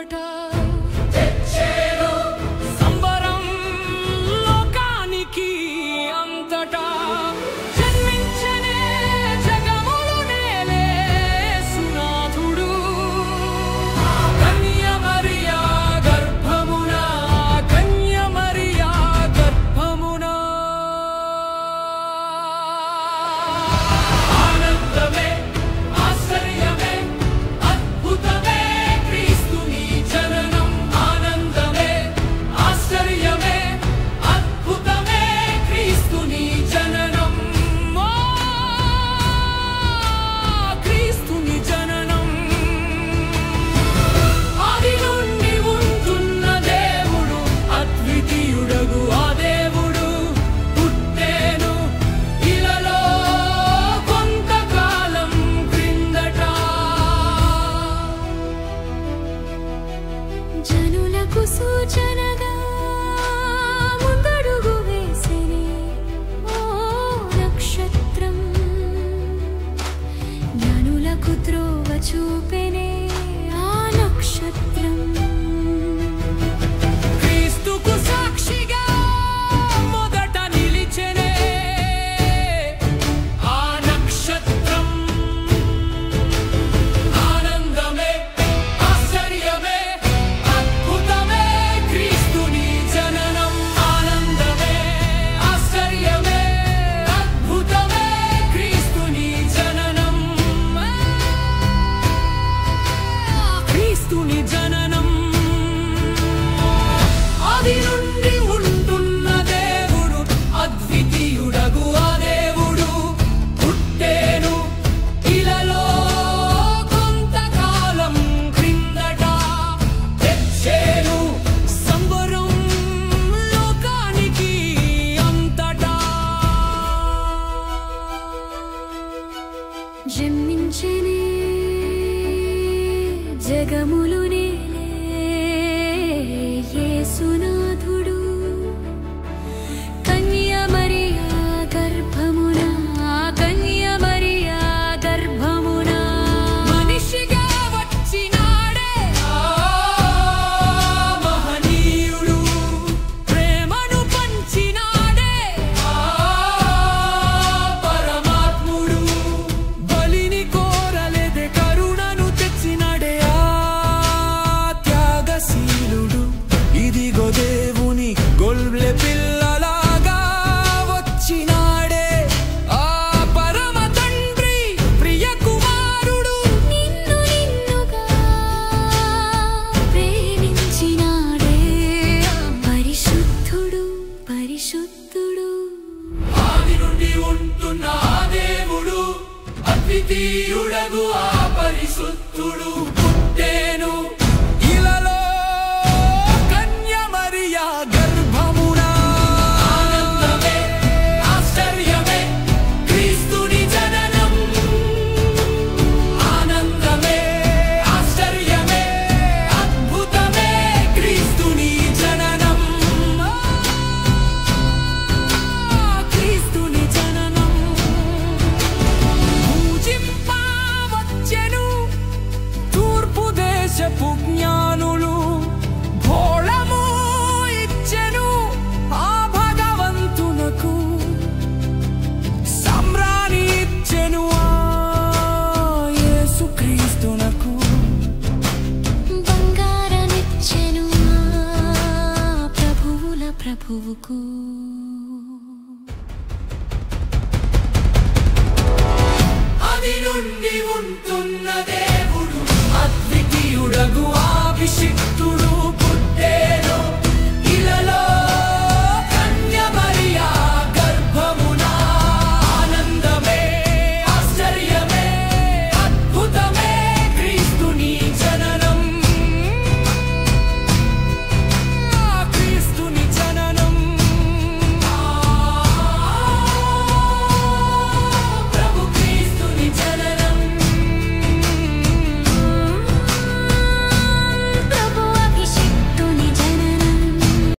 అంతటా సంబరం లోకానికి అంతటా జన్మించనే జగములు నేలే సునాథుడు కన్య మరియా గర్భమున కన్య మరియా గర్భమున ఆనందమే ఆశ్చర్యమే అద్భుతమే క్రీస్తుని జననం ఆనందమే ఆశ్చర్యమే అద్భుతమే క్రీస్తుని జననం క్రీస్తుని జననం ఆది నుండి ఉంటున్న దేవుడు అద్వితీయుడగు ఆ దేవుడు పుట్టేను ఇలలో కొంతకాలం క్రిందట జనులకు సూచనగా ముందడుగు వేసినే ఓ నక్షత్రం జ్ఞానులకు త్రోవ చూపెనే ఆ నక్షత్రం క్రీస్తుకు సాక్షిగా మొదట నిలిచెనే ఆ నక్షత్రం ఆనందమే ఆశ్చర్యమే అద్భుతమే క్రీస్తుని జననం ఆనందమే ఆశ్చర్యమే అద్భుతమే క్రీస్తుని జననం క్రీస్తుని జననం ఆది నుండి ఉంటున్న దేవుడు అద్వితీయుడగు ఆ దేవుడు పుట్టేను ఇలలో కొంతకాలం క్రిందట తెచ్చేను సంబరం లోకానికి అంతటా జన్మించెనే జగములు నేలే యేసునాథుడు కన్య మరియా గర్భమున కన్య మరియా గర్భమున మనిషిగా వచ్చినాడే మహనీయుడు ప్రేమను పంచినాడే పరమాత్ముడు బలిని కోరలేదే కరుణను తెచ్చినాడే త్యాగశీలుడు ఇదిగో దేవుని గొల్బె పిల్లలాగా వచ్చినాడే ఆ పరమ తండ్రి ప్రియ కుమారుడు నిన్ను నిన్నుగా ప్రేమించినాడే పరిశుద్ధుడు పరిశుద్ధుడు ఆది నుండి ఉంటున్న ఆ దేవుడు అద్వితీయుడగు ఆ పరిశుద్ధుడు పుట్టేను ఇలలో కన్య మరియా గర్భమున ఆనందమే ఆశ్చర్యమే క్రీస్తుని జననం ఆనందమే ఆశ్చర్యమే అద్భుతమే క్రీస్తుని జననం క్రీస్తుని జననం పూజింపవచ్చెను తూర్పు దేశపు జ్ఞానులు భోళము ఇచ్చెను ఆ భగవంతునకు సమ్రాని ఇచ్చెను ఆ యేసుక్రీస్తునకు బంగారమిచ్చెను ఆ ప్రభువుల ప్రభువుకు ఆది నుండి ఉంటున్న దేవుడు అద్వితీయుడగు ఆ అభిషిక్తుడు